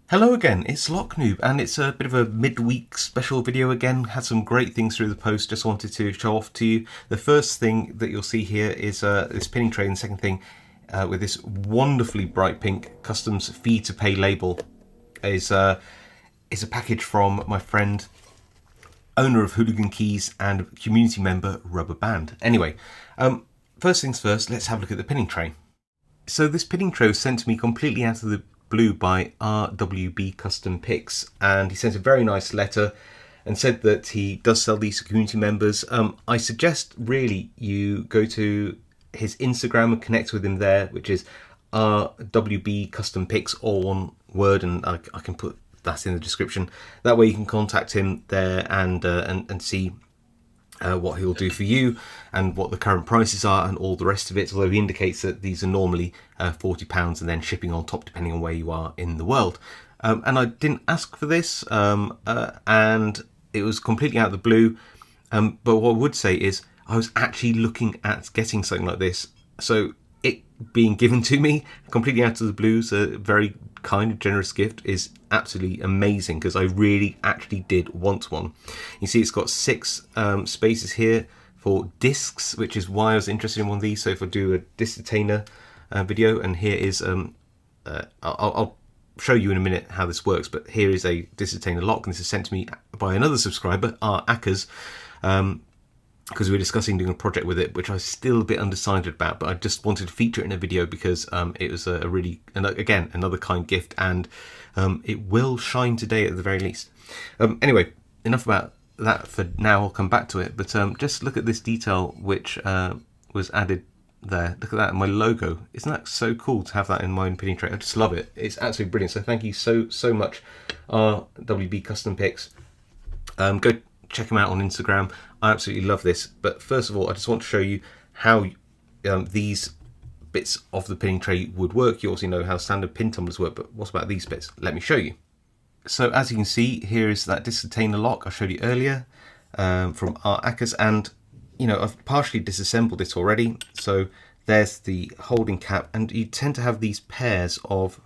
Hello again, it's Noob, and it's a bit of a midweek special video again. Had some great things through the post, just wanted to show off to you. The first thing that you'll see here is this pinning tray, and the second thing with this wonderfully bright pink customs fee to pay label is a package from my friend, owner of Hooligan Keys and community member Rubber Band. Anyway, first things first, let's have a look at the pinning tray. So this pinning tray was sent to me completely out of the blue by RWB Custom Picks, and he sent a very nice letter and said that he does sell these to community members. I suggest really you go to his Instagram and connect with him there, which is RWB Custom Picks, all one word, and I can put that in the description. That way you can contact him there and see what he'll do for you and what the current prices are and all the rest of it, although he indicates that these are normally £40 and then shipping on top depending on where you are in the world. And I didn't ask for this, and it was completely out of the blue, but what I would say is I was actually looking at getting something like this, so it being given to me completely out of the blue is a very kind of generous gift is absolutely amazing, because I really actually did want one. You see it's got 6 spaces here for discs, which is why I was interested in one of these. So if I do a disc detainer video, and here is I'll show you in a minute how this works, but here is a disc detainer lock, and this is sent to me by another subscriber, R. Ackers, because we were discussing doing a project with it, which I was still a bit undecided about, but I just wanted to feature it in a video because it was a really, again, another kind gift, and it will shine today at the very least. Anyway, enough about that for now, I'll come back to it, but just look at this detail which was added there. Look at that, my logo. Isn't that so cool to have that in my pinning tray? I just love it. It's absolutely brilliant. So thank you so much, RWB Custom Picks. Go check them out on Instagram. I absolutely love this. But first of all, I just want to show you how these bits of the pinning tray would work. You also know how standard pin tumblers work, but what about these bits? Let me show you. So as you can see, here is that disc detainer lock I showed you earlier from R. Ackers, and I've partially disassembled it already. So there's the holding cap, and you tend to have these pairs of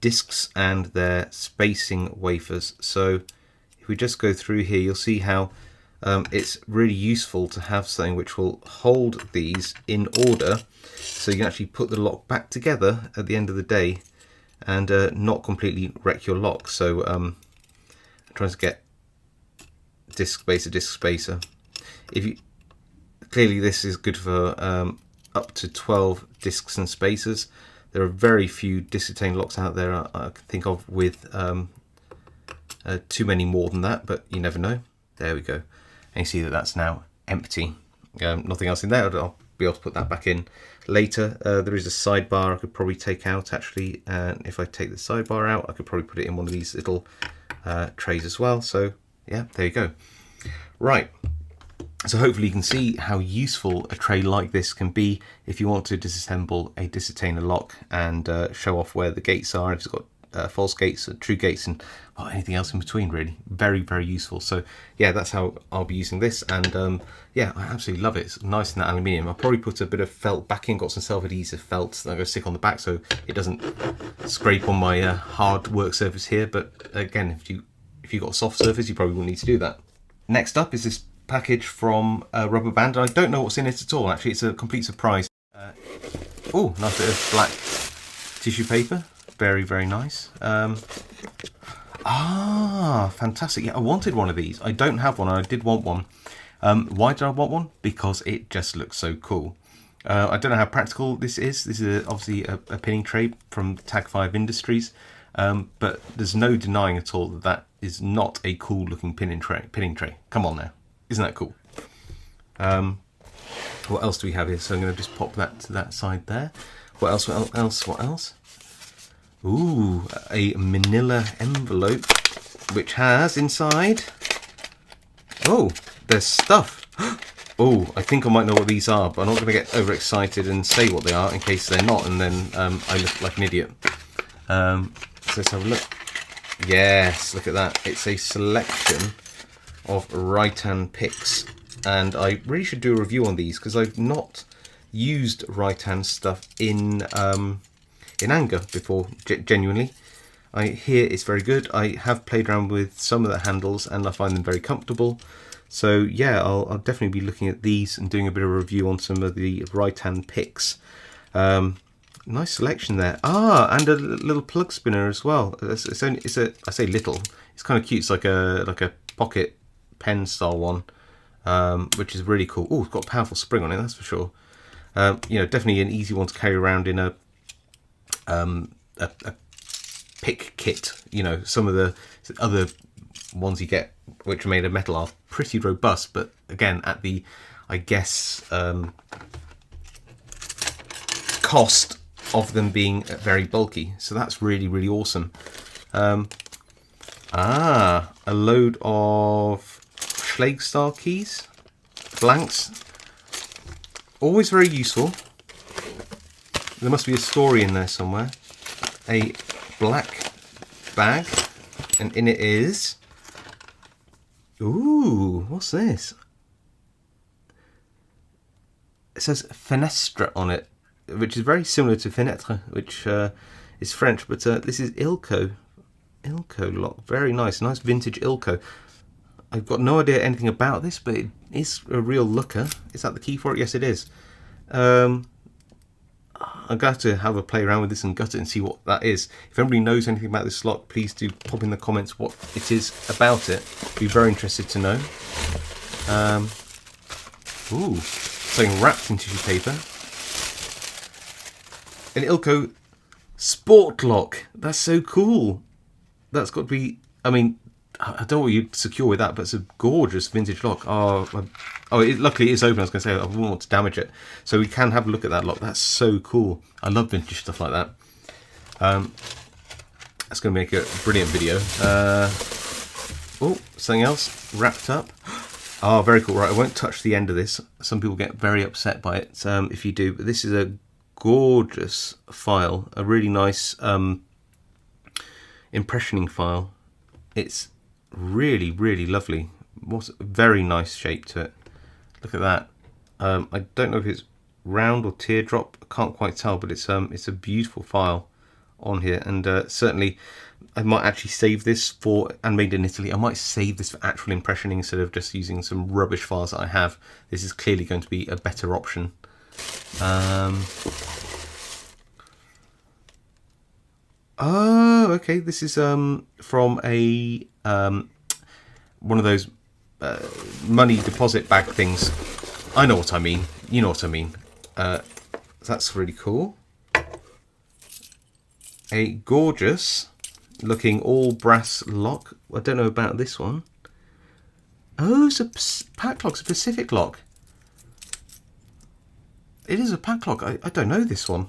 discs and their spacing wafers. So if we just go through here, you'll see how it's really useful to have something which will hold these in order, so you can actually put the lock back together at the end of the day and not completely wreck your lock. So I'm trying to get disc spacer. Clearly this is good for up to 12 discs and spacers. There are very few disc detainer locks out there I can think of with too many more than that, but you never know. There we go. And you see that that's now empty. Nothing else in there. I'll be able to put that back in later. There is a sidebar I could probably take out actually, and if I take the sidebar out, I could probably put it in one of these little trays as well. So yeah, there you go. Right. So hopefully you can see how useful a tray like this can be if you want to disassemble a disc detainer lock and show off where the gates are, if it's got false gates, true gates, and anything else in between. Really very useful. So yeah, that's how I'll be using this, and yeah, I absolutely love it. It's nice in that aluminium. I'll probably put a bit of felt backing, got some self-adhesive felt that I'm going to stick on the back so it doesn't scrape on my hard work surface here, but again, if you've got a soft surface, you probably wouldn't need to do that. Next up is this package from Rubber Band. I don't know what's in it at all, actually. It's a complete surprise. Oh, nice bit of black tissue paper. Very nice. Fantastic. Yeah, I wanted one of these. I don't have one, and I did want one. Why did I want one? Because it just looks so cool. I don't know how practical this is. This is obviously a pinning tray from Tag 5 Industries, but there's no denying at all that that is not a cool looking pinning tray. Come on now. Isn't that cool? What else do we have here? So I'm going to just pop that to that side there. What else? Ooh, a manila envelope, which has inside, oh, there's stuff. Oh, I think I might know what these are, but I'm not going to get overexcited and say what they are in case they're not, and then I look like an idiot. So let's have a look. Yes, look at that. It's a selection of right-hand picks, and I really should do a review on these because I've not used right-hand stuff in anger before, genuinely. I hear it's very good. I have played around with some of the handles and I find them very comfortable. So yeah, I'll definitely be looking at these and doing a bit of a review on some of the right-hand picks. Nice selection there. And a little plug spinner as well. I say little. It's kind of cute. It's like a pocket pen style one, which is really cool. Oh, it's got a powerful spring on it, that's for sure. You know, definitely an easy one to carry around in a pick kit. You know, some of the other ones you get which are made of metal are pretty robust, but again, at the, I guess, cost of them being very bulky. So that's really, really awesome. A load of Schlagstar keys, blanks, always very useful. There must be a story in there somewhere. A black bag, and in it is, ooh, what's this? It says fenestre on it, which is very similar to fenêtre, which is French, but this is Ilko lock. Very nice vintage Ilko. I've got no idea anything about this, but it is a real looker. Is that the key for it? Yes, it is. I'm going to have a play around with this and gut it and see what that is. If anybody knows anything about this lock, please do pop in the comments what it is about it. Be very interested to know. Ooh, something wrapped in tissue paper. An Ilko sport lock. That's so cool. That's got to be, I mean, I don't know what you'd secure with that, but it's a gorgeous vintage lock. Luckily it is open. I was going to say I wouldn't want to damage it, so we can have a look at that lock. That's so cool. I love vintage stuff like that. That's going to make a brilliant video. Oh, something else wrapped up. Oh, very cool. Right, I won't touch the end of this. Some people get very upset by it if you do, but this is a gorgeous file, a really nice impressioning file. It's really, really lovely. What's a very nice shape to it. Look at that. I don't know if it's round or teardrop. I can't quite tell, but it's a beautiful file on here, and certainly I might actually save this for, and made in Italy, I might save this for actual impressioning instead of just using some rubbish files that I have. This is clearly going to be a better option. Oh, okay. This is from a one of those money deposit bag things. I know what I mean. You know what I mean. That's really cool. A gorgeous looking all brass lock. I don't know about this one. Oh, it's a pack lock. It's a Pacific lock. It is a pack lock. I don't know this one.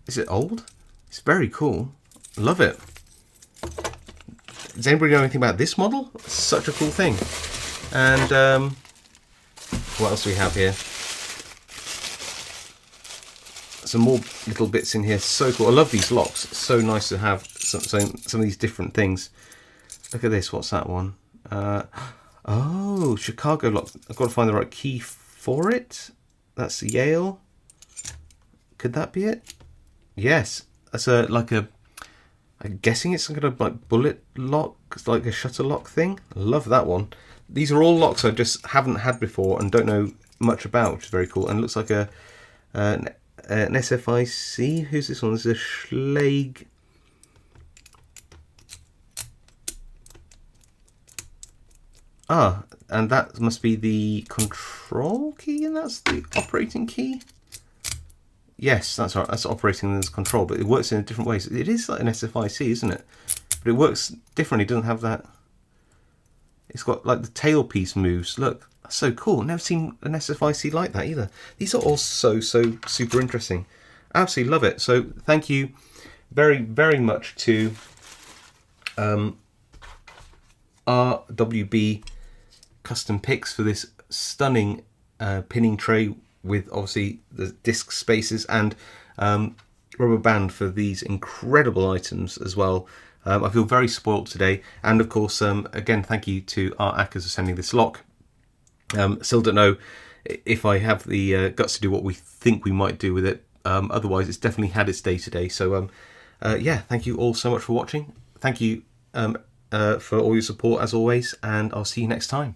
Is it old? It's very cool. Love it. Does anybody know anything about this model? It's such a cool thing. And what else do we have here? Some more little bits in here. So cool. I love these locks. It's so nice to have some of these different things. Look at this. What's that one? Oh, Chicago lock. I've got to find the right key for it. That's Yale. Could that be it? Yes. That's I'm guessing it's some kind of like bullet lock. It's like a shutter lock thing. I love that one. These are all locks I just haven't had before and don't know much about, which is very cool. And it looks like an SFIC. Who's this one? This is a Schlag. And that must be the control key, and that's the operating key. Yes, that's right. That's operating as control, but it works in a different way. So it is like an SFIC, isn't it? But it works differently. It doesn't have that. It's got like the tailpiece moves. Look, that's so cool. Never seen an SFIC like that either. These are all so super interesting. Absolutely love it. So thank you very, very much to RWB Custom Picks for this stunning pinning tray with obviously the disc spacers and rubber band for these incredible items as well. I feel very spoilt today, and of course again thank you to Art Ackers for sending this lock. Still don't know if I have the guts to do what we think we might do with it. Otherwise it's definitely had its day today. So yeah, thank you all so much for watching. thank you for all your support as always, and I'll see you next time.